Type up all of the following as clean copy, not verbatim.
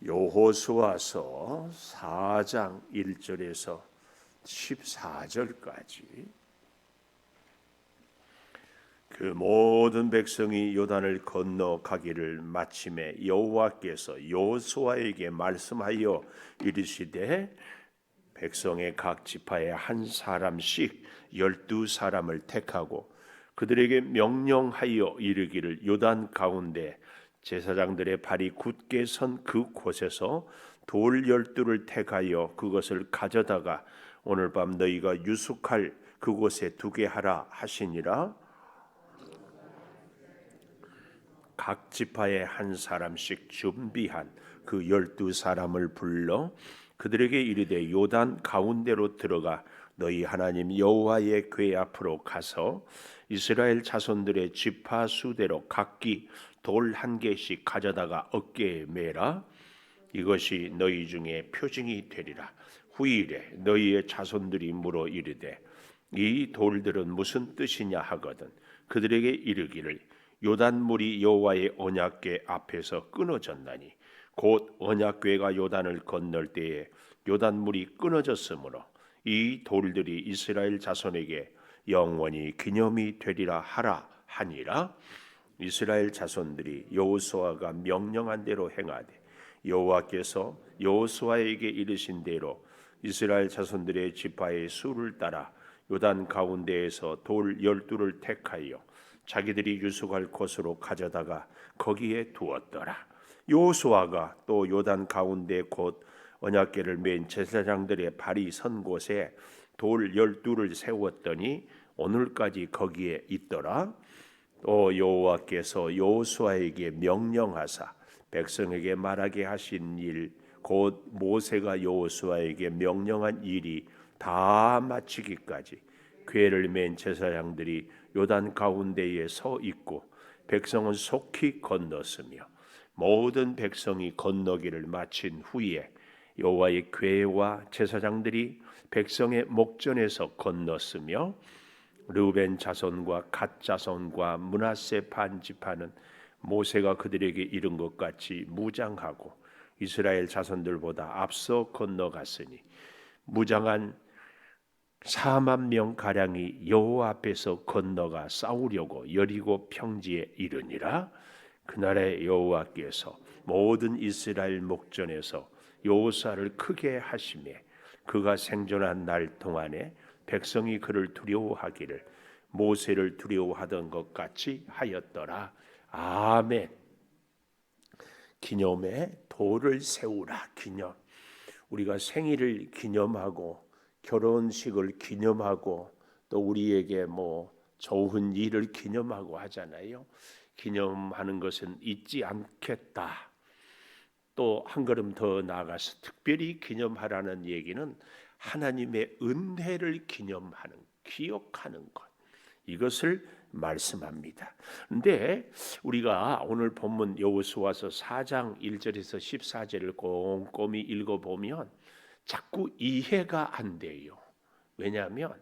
여호수아서 4장 1절에서 14절까지 그 모든 백성이 요단을 건너가기를 마침에 여호와께서 여호수아에게 말씀하여 이르시되 백성의 각 지파에 한 사람씩 12사람을 택하고 그들에게 명령하여 이르기를 요단 가운데 제사장들의 발이 굳게 선 그 곳에서 돌 12를 택하여 그것을 가져다가 오늘 밤 너희가 유숙할 그곳에 두게 하라 하시니라. 각 지파에 한 사람씩 준비한 그 12사람을 불러 그들에게 이르되 요단 가운데로 들어가 너희 하나님 여호와의 궤 앞으로 가서 이스라엘 자손들의 지파 수대로 각기 돌 한 개씩 가져다가 어깨에 매라. 이것이 너희 중에 표징이 되리라. 후일에 너희의 자손들이 물어 이르되 이 돌들은 무슨 뜻이냐 하거든 그들에게 이르기를 요단물이 여호와의 언약궤 앞에서 끊어졌나니 곧 언약궤가 요단을 건널 때에 요단물이 끊어졌으므로 이 돌들이 이스라엘 자손에게 영원히 기념이 되리라 하라 하니라. 이스라엘 자손들이 여호수아가 명령한 대로 행하되 여호와께서 여호수아에게 이르신 대로 이스라엘 자손들의 지파의 수를 따라 요단 가운데에서 돌 12를 택하여 자기들이 유숙할 곳으로 가져다가 거기에 두었더라. 여호수아가 또 요단 가운데 곧 언약궤를 맨 제사장들의 발이 선 곳에 돌 12를 세웠더니 오늘까지 거기에 있더라. 또 여호와께서 여호수아에게 명령하사 백성에게 말하게 하신 일 곧 모세가 여호수아에게 명령한 일이 다 마치기까지 궤를 맨 제사장들이 요단 가운데에 서 있고 백성은 속히 건넜으며 모든 백성이 건너기를 마친 후에 여호와의 궤와 제사장들이 백성의 목전에서 건넜으며 르우벤 자손과 갓 자손과 므낫세 반 지파는 모세가 그들에게 이른 것 같이 무장하고 이스라엘 자손들보다 앞서 건너갔으니 무장한 4만 명 가량이 여호와 앞에서 건너가 싸우려고 여리고 평지에 이르니라. 그날에 여호와께서 모든 이스라엘 목전에서 여호수아를 크게 하시매 그가 생존한 날 동안에 백성이 그를 두려워하기를 모세를 두려워하던 것 같이 하였더라. 아멘. 기념에 돌을 세우라. 기념. 우리가 생일을 기념하고 결혼식을 기념하고 또 우리에게 좋은 일을 기념하고 하잖아요. 기념하는 것은 잊지 않겠다. 또 한 걸음 더 나아가서 특별히 기념하라는 얘기는 하나님의 은혜를 기념하는, 기억하는 것, 이것을 말씀합니다. 그런데 우리가 오늘 본문 여호수아서 4장 1절에서 14절을 꼼꼼히 읽어보면 자꾸 이해가 안 돼요. 왜냐하면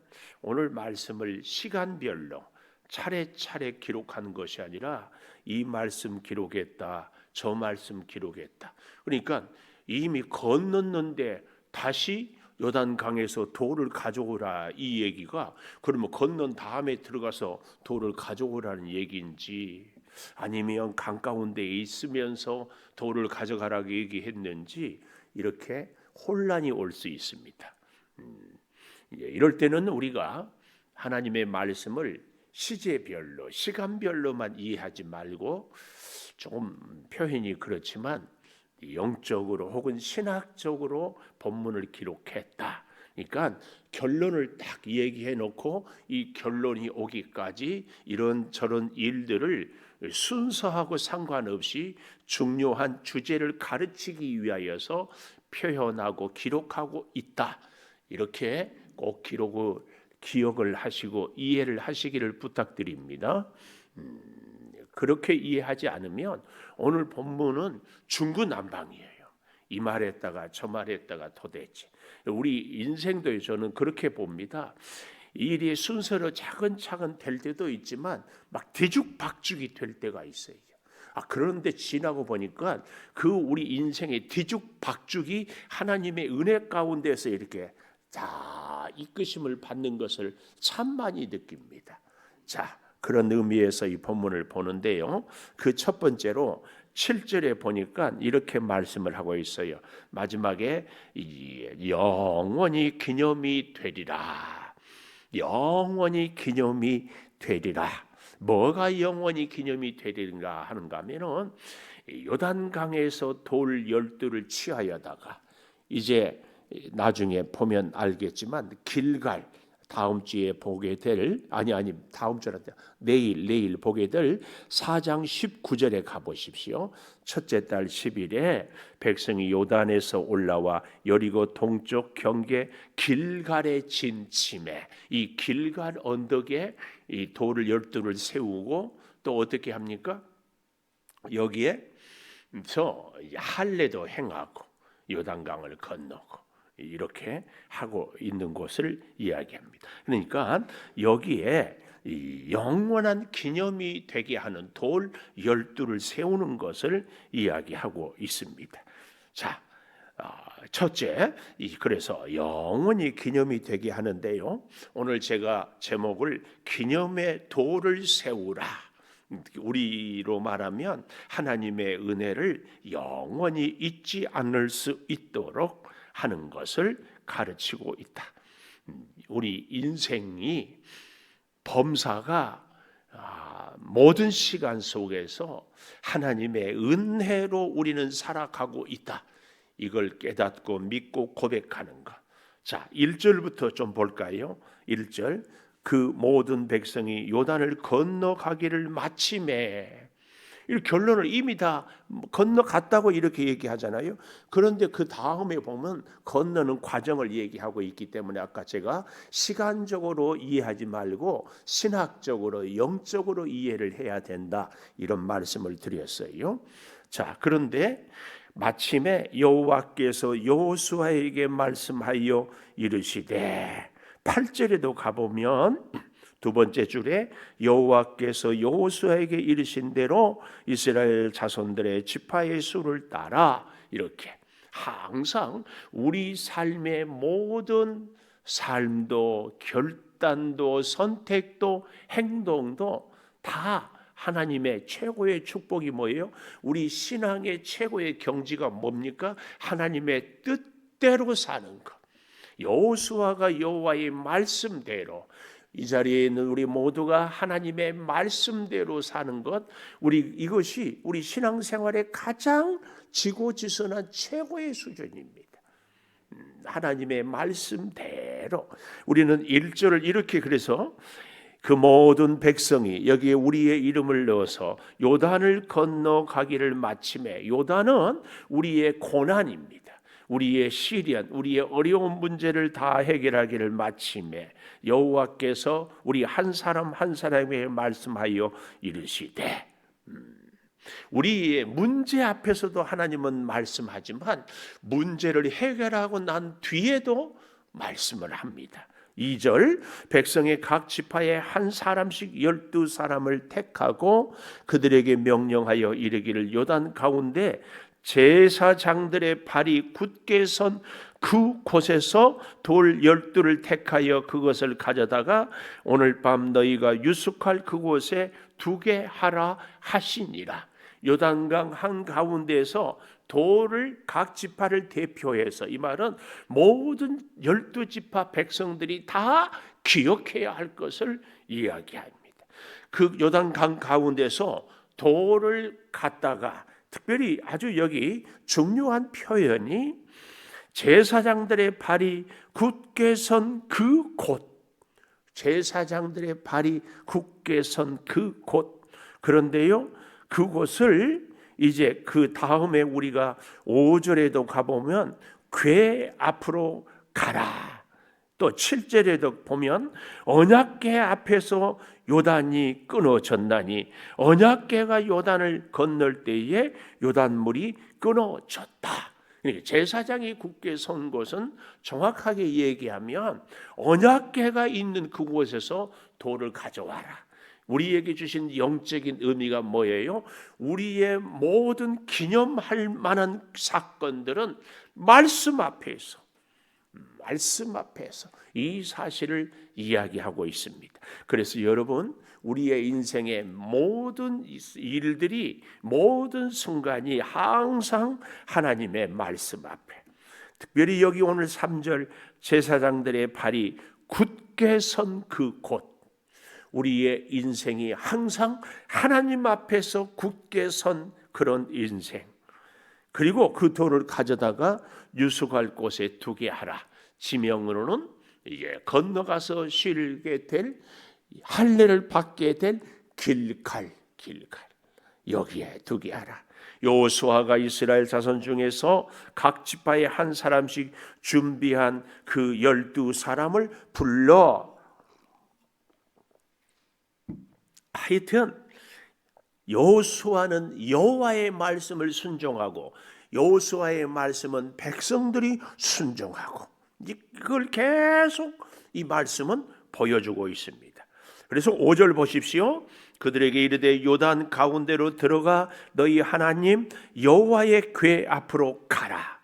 오늘 말씀을 시간별로 차례차례 기록한 것이 아니라 이 말씀 기록했다, 저 말씀 기록했다. 그러니까 이미 건넜는데 다시 요단강에서 돌을 가져오라 이 얘기가 그러면 건넌 다음에 들어가서 돌을 가져오라는 얘기인지 아니면 강 가운데 있으면서 돌을 가져가라고 얘기했는지 이렇게 혼란이 올 수 있습니다. 이럴 때는 우리가 하나님의 말씀을 시제별로 시간별로만 이해하지 말고 조금 표현이 그렇지만 영적으로 혹은 신학적으로 본문을 기록했다. 그러니까 결론을 딱 얘기해 놓고 이 결론이 오기까지 이런저런 일들을 순서하고 상관없이 중요한 주제를 가르치기 위하여서 표현하고 기록하고 있다. 이렇게 꼭 기억을 하시고 이해를 하시기를 부탁드립니다. 그렇게 이해하지 않으면 오늘 본문은 중구난방이에요. 이 말했다가 저 말했다가 도대체 우리 인생도 저는 그렇게 봅니다. 일이 순서로 차근차근 될 때도 있지만 막 뒤죽박죽이 될 때가 있어요. 그런데 지나고 보니까 그 우리 인생의 뒤죽박죽이 하나님의 은혜 가운데서 이렇게 다 이끄심을 받는 것을 참 많이 느낍니다. 자, 그런 의미에서 이 본문을 보는데요. 그 첫 번째로 7절에 보니까 이렇게 말씀을 하고 있어요. 마지막에 영원히 기념이 되리라. 영원히 기념이 되리라. 뭐가 영원히 기념이 되리는가 하는가 하면은 요단강에서 돌 12를 취하여다가 이제 나중에 보면 알겠지만 길갈 다음 주에 보게 될 다음 주란다. 내일 보게 될 4장 19절에 가 보십시오. 첫째 달 10일에 백성이 요단에서 올라와 여리고 동쪽 경계 길갈에 진침해 이 길갈 언덕에 이 돌을 12를 세우고 또 어떻게 합니까? 여기에 저 할례도 행하고 요단강을 건너고 이렇게 하고 있는 곳을 이야기합니다. 그러니까 여기에 이 영원한 기념이 되게 하는 돌 12를 세우는 것을 이야기하고 있습니다. 자, 첫째, 그래서 영원히 기념이 되게 하는데요. 오늘 제가 제목을 기념의 돌을 세우라. 우리로 말하면 하나님의 은혜를 영원히 잊지 않을 수 있도록 하는 것을 가르치고 있다. 우리 인생이 범사가 모든 시간 속에서 하나님의 은혜로 우리는 살아가고 있다. 이걸 깨닫고 믿고 고백하는 것. 자, 1절부터 좀 볼까요? 1절. 그 모든 백성이 요단을 건너가기를 마침에 이 결론을 이미 다 건너갔다고 이렇게 얘기하잖아요. 그런데 그 다음에 보면 건너는 과정을 얘기하고 있기 때문에 아까 제가 시간적으로 이해하지 말고 신학적으로 영적으로 이해를 해야 된다 이런 말씀을 드렸어요. 자, 그런데 마침에 여호와께서 여호수아에게 말씀하여 이르시되 8절에도 가보면 두 번째 줄에 여호와께서 여호수아에게 이르신 대로 이스라엘 자손들의 지파의 수를 따라 이렇게 항상 우리 삶의 모든 삶도 결단도 선택도 행동도 다 하나님의 최고의 축복이 뭐예요? 우리 신앙의 최고의 경지가 뭡니까? 하나님의 뜻대로 사는 것. 여호수아가 여호와의 말씀대로 이 자리에 있는 우리 모두가 하나님의 말씀대로 사는 것, 이것이 우리 신앙생활의 가장 지고지선한 최고의 수준입니다. 하나님의 말씀대로 우리는 1절을 이렇게 그래서 그 모든 백성이 여기에 우리의 이름을 넣어서 요단을 건너가기를 마침에 요단은 우리의 고난입니다. 우리의 시련, 우리의 어려운 문제를 다 해결하기를 마침에 여호와께서 우리 한 사람 한 사람에게 말씀하여 이르시되 우리의 문제 앞에서도 하나님은 말씀하지만 문제를 해결하고 난 뒤에도 말씀을 합니다. 2절 백성의 각 지파에 한 사람씩 12사람을 택하고 그들에게 명령하여 이르기를 요단 가운데 제사장들의 발이 굳게 선 그 곳에서 돌 12를 택하여 그것을 가져다가 오늘 밤 너희가 유숙할 그곳에 두게 하라 하시니라. 요단강 한가운데에서 돌을 각 지파를 대표해서 이 말은 모든 12지파 백성들이 다 기억해야 할 것을 이야기합니다. 그 요단강 가운데서 돌을 갖다가 특별히 아주 여기 중요한 표현이 제사장들의 발이 굳게 선 그 곳, 제사장들의 발이 굳게 선 그 곳. 그런데요, 그곳을 이제 그 다음에 우리가 5절에도 가보면 궤 앞으로 가라. 또 7절에도 보면 언약궤 앞에서 요단이 끊어졌나니 언약궤가 요단을 건널 때에 요단물이 끊어졌다. 제사장이 굳게 선 곳은 정확하게 얘기하면 언약궤가 있는 그곳에서 돌을 가져와라. 우리에게 주신 영적인 의미가 뭐예요? 우리의 모든 기념할 만한 사건들은 말씀 앞에서 이 사실을 이야기하고 있습니다. 그래서 여러분, 우리의 인생의 모든 일들이, 모든 순간이 항상 하나님의 말씀 앞에, 특별히 여기 오늘 3절 제사장들의 발이 굳게 선 그 곳, 우리의 인생이 항상 하나님 앞에서 굳게 선 그런 인생, 그리고 그 돌을 가져다가 유숙할 곳에 두게 하라. 지명으로는 이제 건너가서 쉬게 될, 할례를 받게 될 길갈, 여기에 두게 하라. 여호수아가 이스라엘 자손 중에서 각 지파에 한 사람씩 준비한 그 12사람을 불러, 하여튼 여호수아는 여호와의 말씀을 순종하고, 여호수아의 말씀은 백성들이 순종하고, 이걸 계속 이 말씀은 보여주고 있습니다. 그래서 5절 보십시오. 그들에게 이르되 요단 가운데로 들어가 너희 하나님 여호와의 궤 앞으로 가라.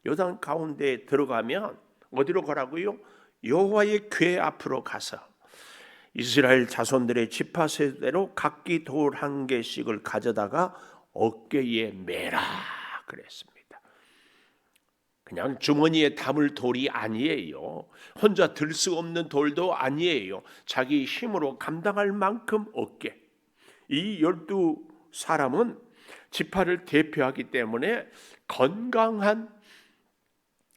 요단 가운데에 들어가면 어디로 가라고요? 여호와의 궤 앞으로 가서 이스라엘 자손들의 지파세대로 각기 돌 한 개씩을 가져다가 어깨에 매라 그랬습니다. 그냥 주머니에 담을 돌이 아니에요. 혼자 들 수 없는 돌도 아니에요. 자기 힘으로 감당할 만큼 어깨. 이 12사람은 지파를 대표하기 때문에 건강한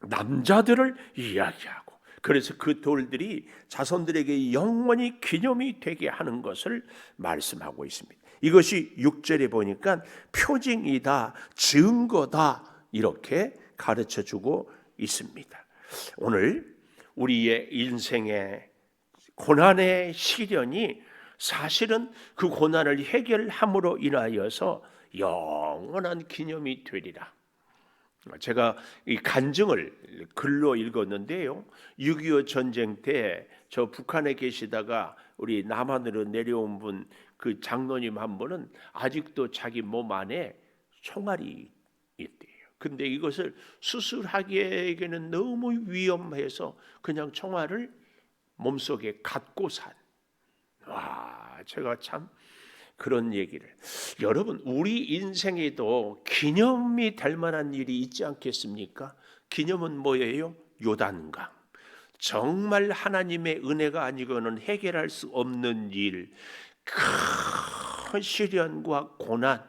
남자들을 이야기하고, 그래서 그 돌들이 자손들에게 영원히 기념이 되게 하는 것을 말씀하고 있습니다. 이것이 6절에 보니까 표징이다, 증거다, 이렇게 가르쳐주고 있습니다. 오늘 우리의 인생의 고난의 시련이 사실은 그 고난을 해결함으로 인하여서 영원한 기념이 되리라. 제가 이 간증을 글로 읽었는데요, 6.25 전쟁 때 저 북한에 계시다가 우리 남한으로 내려온 분, 그 장로님 한 분은 아직도 자기 몸 안에 총알이 있대요. 근데 이것을 수술하기에는 너무 위험해서 그냥 총알을 몸속에 갖고 산. 제가 참 그런 얘기를. 여러분, 우리 인생에도 기념이 될 만한 일이 있지 않겠습니까? 기념은 뭐예요? 요단강. 정말 하나님의 은혜가 아니고는 해결할 수 없는 일, 큰 시련과 고난,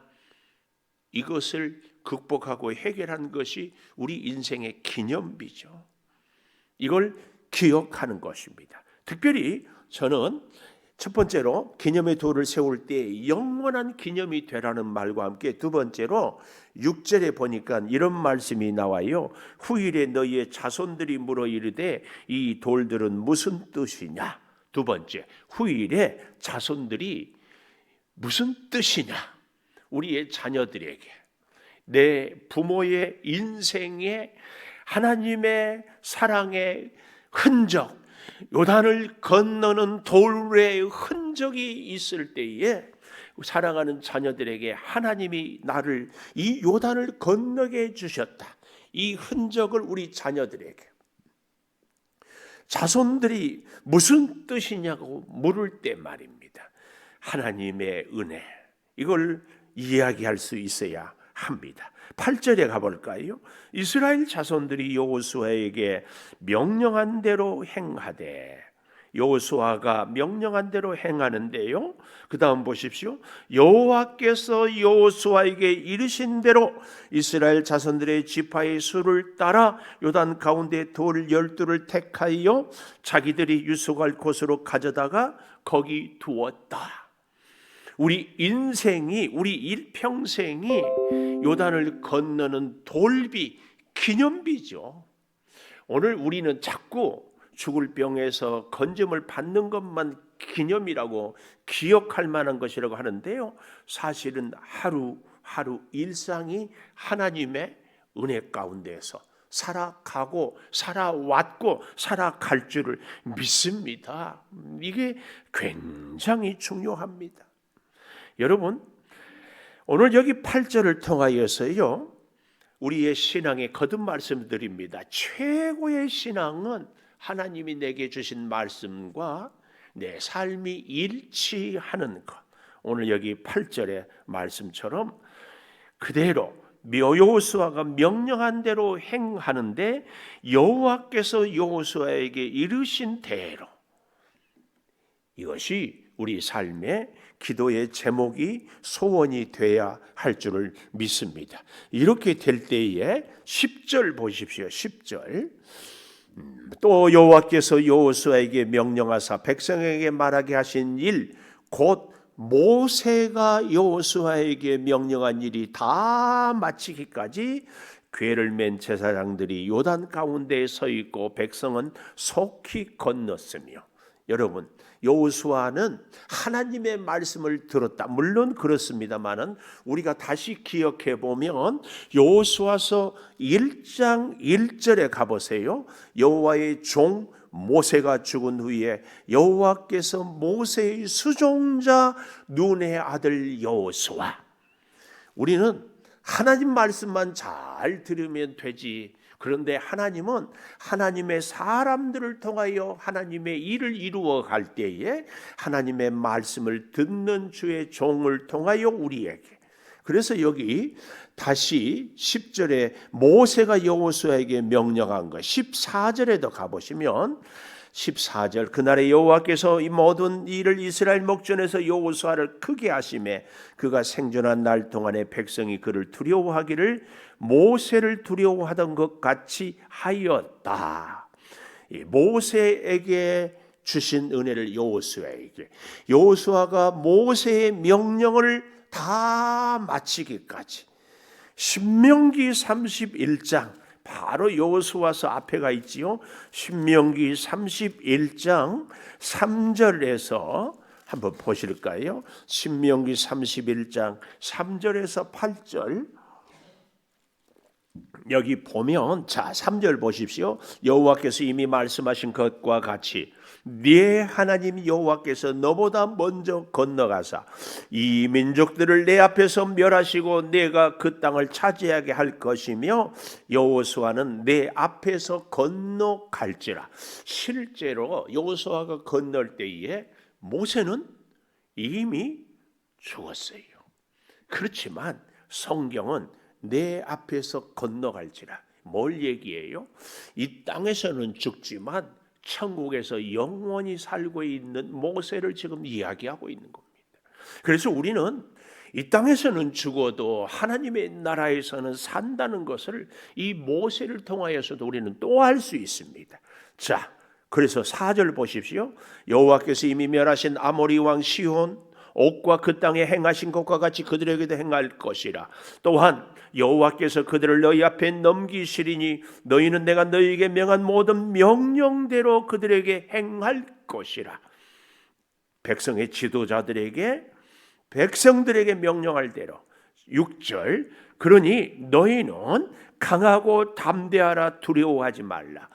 이것을 극복하고 해결한 것이 우리 인생의 기념비죠. 이걸 기억하는 것입니다. 특별히 저는 첫 번째로 기념의 돌을 세울 때 영원한 기념이 되라는 말과 함께, 두 번째로 6절에 보니까 이런 말씀이 나와요. 후일에 너희의 자손들이 물어 이르되 이 돌들은 무슨 뜻이냐. 두 번째, 후일에 자손들이 무슨 뜻이냐. 우리의 자녀들에게, 내 부모의 인생에 하나님의 사랑의 흔적, 요단을 건너는 돌의 흔적이 있을 때에 사랑하는 자녀들에게 하나님이 나를 이 요단을 건너게 해주셨다, 이 흔적을 우리 자녀들에게, 자손들이 무슨 뜻이냐고 물을 때 말입니다. 하나님의 은혜, 이걸 이야기할 수 있어야 합니다. 8절에 가볼까요? 이스라엘 자손들이 여호수아에게 명령한 대로 행하되, 여호수아가 명령한 대로 행하는데요, 그 다음 보십시오. 여호와께서 여호수아에게 이르신 대로 이스라엘 자손들의 지파의 수를 따라 요단 가운데 돌 12를 택하여 자기들이 유숙할 곳으로 가져다가 거기 두었다. 우리 인생이, 우리 일평생이 요단을 건너는 돌비, 기념비죠. 오늘 우리는 자꾸 죽을 병에서 건짐을 받는 것만 기념이라고, 기억할 만한 것이라고 하는데요, 사실은 하루하루 일상이 하나님의 은혜 가운데에서 살아가고 살아왔고 살아갈 줄을 믿습니다. 이게 굉장히 중요합니다. 여러분, 오늘 여기 8절을 통하여서요, 우리의 신앙에 거듭 말씀드립니다. 최고의 신앙은 하나님이 내게 주신 말씀과 내 삶이 일치하는 것. 오늘 여기 8절의 말씀처럼 그대로 여호수아가 명령한 대로 행하는데 여호와께서 여호수아에게 이르신 대로, 이것이 우리 삶의 기도의 제목이 소원이 돼야 할 줄을 믿습니다. 이렇게 될 때에 10절 보십시오. 10절. 또 여호와께서 여호수아에게 명령하사 백성에게 말하게 하신 일, 곧 모세가 여호수아에게 명령한 일이 다 마치기까지 궤를 맨 제사장들이 요단 가운데에 서 있고 백성은 속히 건넜으며. 여러분, 여호수아는 하나님의 말씀을 들었다. 물론 그렇습니다만은 우리가 다시 기억해 보면 여호수아서 1장 1절에 가보세요. 여호와의 종 모세가 죽은 후에 여호와께서 모세의 수종자 눈의 아들 여호수아. 우리는 하나님 말씀만 잘 들으면 되지. 그런데 하나님은 하나님의 사람들을 통하여 하나님의 일을 이루어 갈 때에 하나님의 말씀을 듣는 주의 종을 통하여 우리에게, 그래서 여기 다시 10절에 모세가 여호수아에게 명령한 것, 14절에도 가보시면 14절, 그날에 여호와께서 이 모든 일을 이스라엘 목전에서 여호수아를 크게 하심에 그가 생존한 날 동안에 백성이 그를 두려워하기를 모세를 두려워하던 것 같이 하였다. 모세에게 주신 은혜를 여호수아에게, 여호수아가 모세의 명령을 다 마치기까지, 신명기 31장, 바로 여호수아서 앞에가 있지요. 신명기 31장 3절에서 한번 보실까요? 신명기 31장 3절에서 8절. 여기 보면, 자, 3절 보십시오. 여호와께서 이미 말씀하신 것과 같이 네 하나님 여호와께서 너보다 먼저 건너가사 이 민족들을 내 앞에서 멸하시고 내가 그 땅을 차지하게 할 것이며 여호수아는 내 앞에서 건너갈지라. 실제로 여호수아가 건널 때에 모세는 이미 죽었어요. 그렇지만 성경은 내 앞에서 건너갈지라. 뭘 얘기해요? 이 땅에서는 죽지만 천국에서 영원히 살고 있는 모세를 지금 이야기하고 있는 겁니다. 그래서 우리는 이 땅에서는 죽어도 하나님의 나라에서는 산다는 것을 이 모세를 통하여서도 우리는 또 알 수 있습니다. 자, 그래서 4절 보십시오. 여호와께서 이미 멸하신 아모리 왕 시혼 옥과 그 땅에 행하신 것과 같이 그들에게도 행할 것이라. 또한 여호와께서 그들을 너희 앞에 넘기시리니 너희는 내가 너희에게 명한 모든 명령대로 그들에게 행할 것이라. 백성의 지도자들에게, 백성들에게 명령할 대로. 6절, 그러니 너희는 강하고 담대하라, 두려워하지 말라.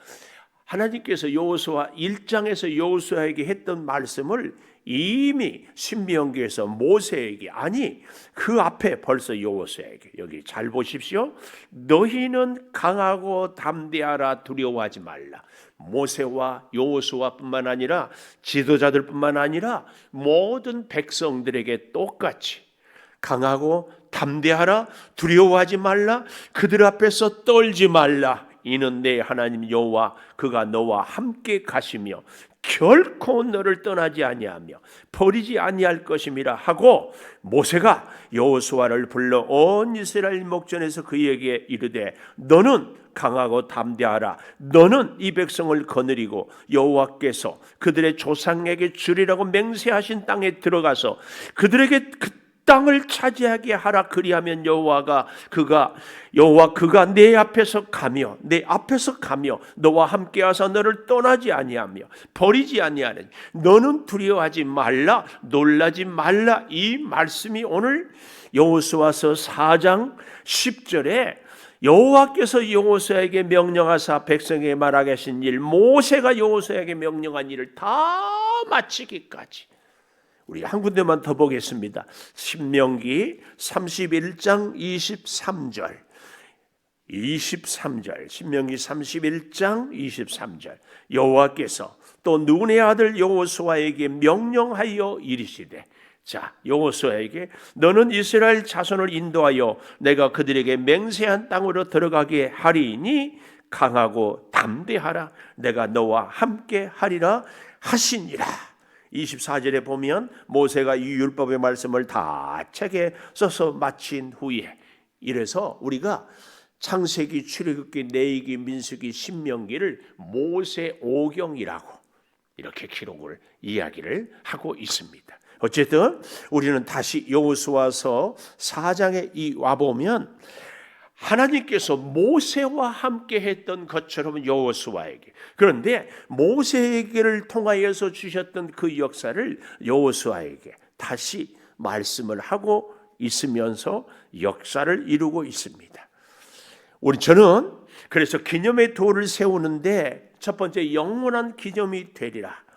하나님께서 여호수아 1장에서 여호수아에게 했던 말씀을 이미 신명기에서 모세에게, 아니 그 앞에 벌써 여호수아에게, 여기 잘 보십시오. 너희는 강하고 담대하라, 두려워하지 말라. 모세와 여호수아뿐만 아니라 지도자들뿐만 아니라 모든 백성들에게 똑같이 강하고 담대하라, 두려워하지 말라, 그들 앞에서 떨지 말라. 이는 내 하나님 여호와 그가 너와 함께 가시며 결코 너를 떠나지 아니하며 버리지 아니할 것임이라 하고, 모세가 여호수아를 불러 온 이스라엘 목전에서 그에게 이르되 너는 강하고 담대하라. 너는 이 백성을 거느리고 여호와께서 그들의 조상에게 주리라고 맹세하신 땅에 들어가서 그들에게 그 땅을 차지하게 하라. 그리하면 여호와 그가 내 앞에서 가며 너와 함께하사 너를 떠나지 아니하며 버리지 아니하느니 너는 두려워하지 말라, 놀라지 말라. 이 말씀이 오늘 여호수아서 4장 10절에 여호와께서 여호수아에게 명령하사 백성에게 말하게 하신 일, 모세가 여호수아에게 명령한 일을 다 마치기까지. 우리 한 군데만 더 보겠습니다. 신명기 31장 23절. 신명기 31장 23절. 여호와께서 또 눈의 아들 여호수아에게 명령하여 이르시되, 자, 여호수아에게 너는 이스라엘 자손을 인도하여 내가 그들에게 맹세한 땅으로 들어가게 하리니 강하고 담대하라. 내가 너와 함께 하리라 하시니라. 24절에 보면 모세가 이 율법의 말씀을 다 책에 써서 마친 후에, 이래서 우리가 창세기, 출애굽기, 레위기, 민수기, 신명기를 모세오경이라고 이렇게 기록을 이야기를 하고 있습니다. 어쨌든 우리는 다시 여호수아서 4장에 와 보면 하나님께서 모세와 함께 했던 것처럼 여호수아에게, 그런데 모세에게를 통하여서 주셨던 그 역사를 여호수아에게 다시 말씀을 하고 있으면서 역사를 이루고 있습니다. 저는 그래서 기념의 돌을 세우는데 첫 번째 영원한 기념이 되리라.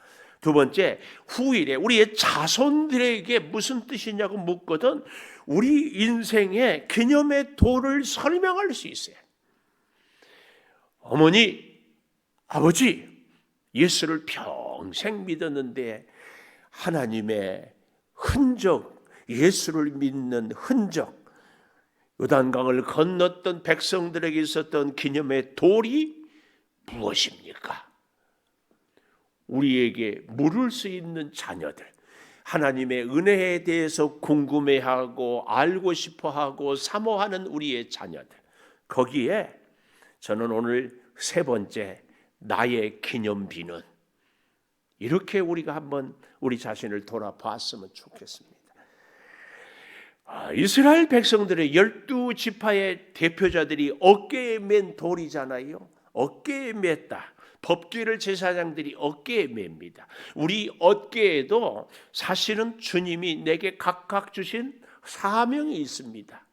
두 번째, 후일에 우리의 자손들에게 무슨 뜻이냐고 묻거든 우리 인생의 기념의 돌을 설명할 수 있어요. 어머니, 아버지, 예수를 평생 믿었는데 하나님의 흔적, 예수를 믿는 흔적, 요단강을 건넜던 백성들에게 있었던 기념의 돌이 무엇입니까? 우리에게 물을 수 있는 자녀들, 하나님의 은혜에 대해서 궁금해하고 알고 싶어하고 사모하는 우리의 자녀들, 거기에 저는 오늘 세 번째, 나의 기념비는, 이렇게 우리가 한번 우리 자신을 돌아봤으면 좋겠습니다. 이스라엘 백성들의 12지파의 대표자들이 어깨에 맨 돌이잖아요. 어깨에 맸다. 법궤를 제사장들이 어깨에 맵니다. 우리 어깨에도 사실은 주님이 내게 각각 주신 사명이 있습니다.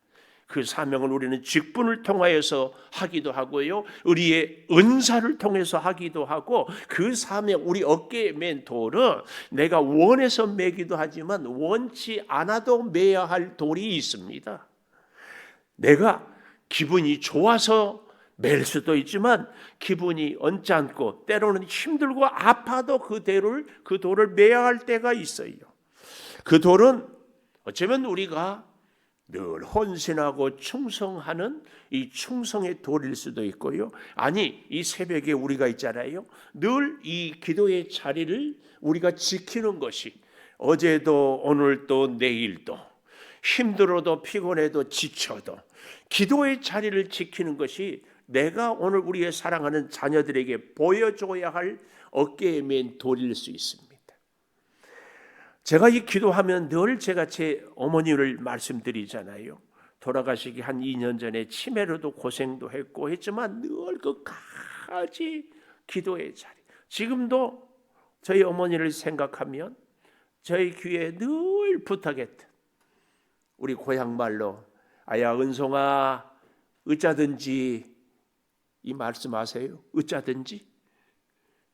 그 사명을 우리는 직분을 통하여서 하기도 하고요, 우리의 은사를 통해서 하기도 하고, 그 사명, 우리 어깨에 맨 돌은 내가 원해서 매기도 하지만 원치 않아도 매야 할 돌이 있습니다. 내가 기분이 좋아서 맬 수도 있지만 기분이 언짢고 때로는 힘들고 아파도 그 돌을 매야 할 때가 있어요. 그 돌은 어쩌면 우리가 늘 헌신하고 충성하는 이 충성의 돌일 수도 있고요, 아니 이 새벽에 우리가 있잖아요, 늘 이 기도의 자리를 우리가 지키는 것이, 어제도 오늘도 내일도 힘들어도 피곤해도 지쳐도 기도의 자리를 지키는 것이 내가 오늘 우리의 사랑하는 자녀들에게 보여줘야 할 어깨에 맨 돌일 수 있습니다. 제가 이 기도하면 늘 제가 제 어머니를 말씀드리잖아요. 돌아가시기 한 2년 전에 치매로도 고생도 했고 했지만 늘 끝까지 기도의 자리. 지금도 저희 어머니를 생각하면 저희 귀에 늘 부탁했던 우리 고향 말로, 아야 은송아, 어쩌든지, 이 말씀하세요. 어쩌든지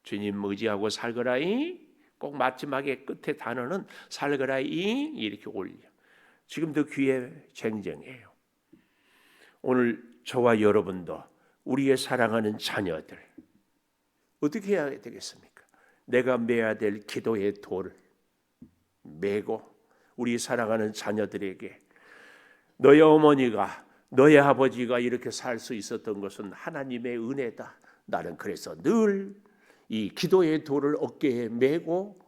주님 의지하고 살거라이. 꼭 마지막에 끝에 단어는 살거라이 이렇게 올려. 지금도 귀에 쟁쟁해요. 오늘 저와 여러분도 우리의 사랑하는 자녀들 어떻게 해야 되겠습니까? 내가 매야 될 기도의 돌을 메고 우리 사랑하는 자녀들에게, 너의 어머니가, 너의 아버지가 이렇게 살 수 있었던 것은 하나님의 은혜다. 나는 그래서 늘 이 기도의 돌을 어깨에 메고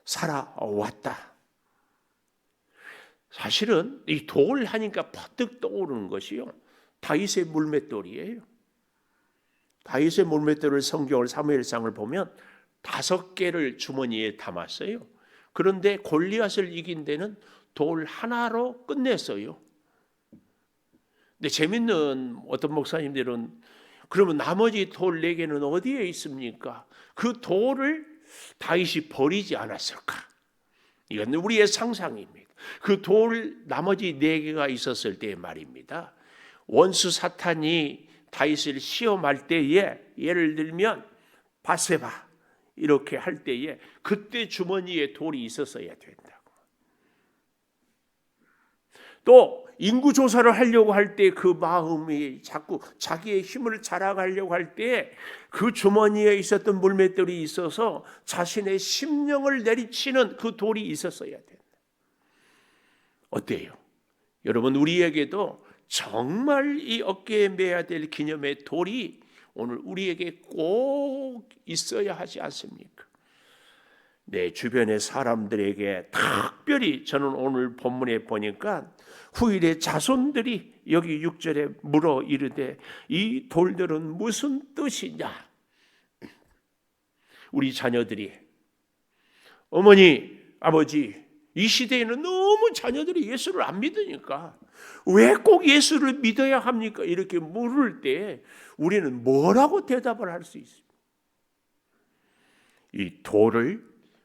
살아왔다. 사실은 이 돌 하니까 퍼뜩 떠오르는 것이요, 다윗의 물맷돌이에요. 다윗의 물맷돌을 성경을 사무엘상을 보면 5개를 주머니에 담았어요. 그런데 골리앗을 이긴 데는 돌 하나로 끝냈어요. 근데 재밌는 어떤 목사님들은 그러면 나머지 돌 4개는 어디에 있습니까? 그 돌을 다윗이 버리지 않았을까? 이건 우리의 상상입니다. 그 돌 나머지 4개가 있었을 때의 말입니다. 원수 사탄이 다윗을 시험할 때에, 예를 들면 바세바 이렇게 할 때에 그때 주머니에 돌이 있었어야 된다고. 또 인구 조사를 하려고 할 때 그 마음이 자꾸 자기의 힘을 자랑하려고 할 때 그 주머니에 있었던 물맷돌이 있어서 자신의 심령을 내리치는 그 돌이 있었어야 된다. 어때요? 여러분, 우리에게도 정말 이 어깨에 매야 될 기념의 돌이 오늘 우리에게 꼭 있어야 하지 않습니까? 내 주변의 사람들에게 특별히 저는 오늘 본문에 보니까 후일의 자손들이 여기 6절에 물어 이르되 이 돌들은 무슨 뜻이냐? 우리 자녀들이 어머니, 아버지, 이 시대에는 너무 자녀들이 예수를 안 믿으니까 왜 꼭 예수를 믿어야 합니까? 이렇게 물을 때 우리는 뭐라고 대답을 할 수 있습니까? 이 돌을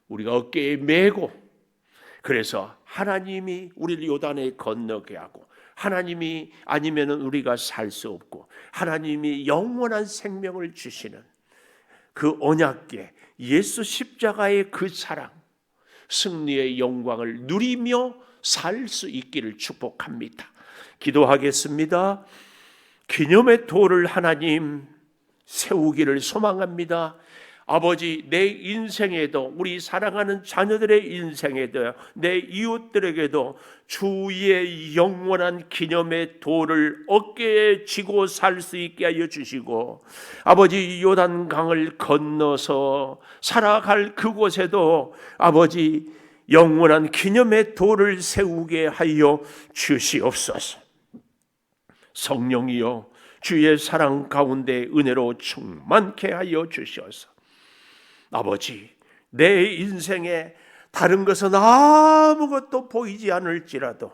우리가 어깨에 메고, 그래서 하나님이 우리를 요단에 건너게 하고, 하나님이 아니면은 우리가 살 수 없고, 하나님이 영원한 생명을 주시는 그 언약궤 예수 십자가의 그 사랑, 승리의 영광을 누리며 살 수 있기를 축복합니다. 기도하겠습니다. 기념의 돌을 하나님 세우기를 소망합니다. 아버지, 내 인생에도, 우리 사랑하는 자녀들의 인생에도, 내 이웃들에게도 주의 영원한 기념의 돌을 어깨에 쥐고 살 수 있게 하여 주시고, 아버지, 요단강을 건너서 살아갈 그곳에도 아버지 영원한 기념의 돌을 세우게 하여 주시옵소서. 성령이여, 주의 사랑 가운데 은혜로 충만케 하여 주시옵소서. 아버지, 내 인생에 다른 것은 아무것도 보이지 않을지라도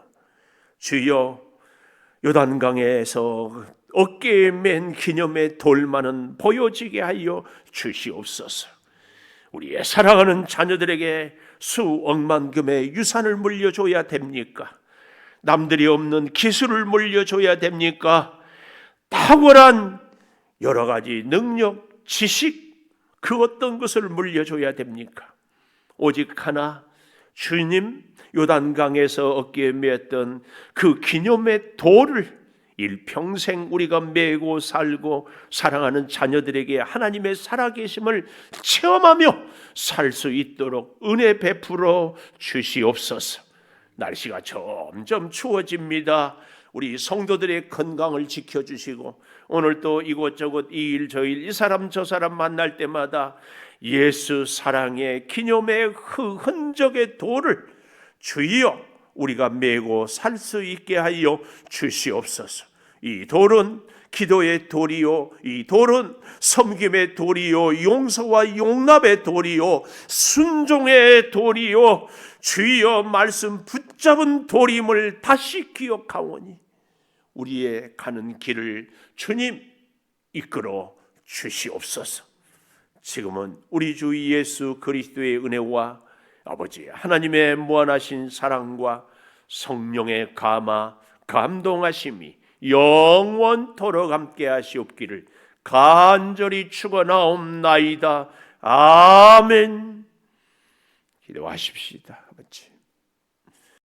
주여, 요단강에서 어깨에 맨 기념의 돌만은 보여지게 하여 주시옵소서. 우리의 사랑하는 자녀들에게 수억만금의 유산을 물려줘야 됩니까? 남들이 없는 기술을 물려줘야 됩니까? 탁월한 여러 가지 능력, 지식, 그 어떤 것을 물려줘야 됩니까? 오직 하나, 주님 요단강에서 어깨에 맸던 그 기념의 돌을 일평생 우리가 메고 살고 사랑하는 자녀들에게 하나님의 살아계심을 체험하며 살 수 있도록 은혜 베풀어 주시옵소서. 날씨가 점점 추워집니다. 우리 성도들의 건강을 지켜주시고, 오늘 또 이곳저곳 이 일 저 일, 이 사람 저 사람 만날 때마다 예수 사랑의 기념의 그 흔적의 돌을 주여 우리가 메고 살 수 있게 하여 주시옵소서. 이 돌은 기도의 돌이요, 이 돌은 섬김의 돌이요, 용서와 용납의 돌이요, 순종의 돌이요, 주여 말씀 붙잡은 돌임을 다시 기억하오니 우리의 가는 길을 주님 이끌어 주시옵소서. 지금은 우리 주 예수 그리스도의 은혜와 아버지 하나님의 무한하신 사랑과 성령의 감화 감동하심이 영원토록 함께 하시옵기를 간절히 축원하옵나이다. 아멘. 기도하십시다. 아버지.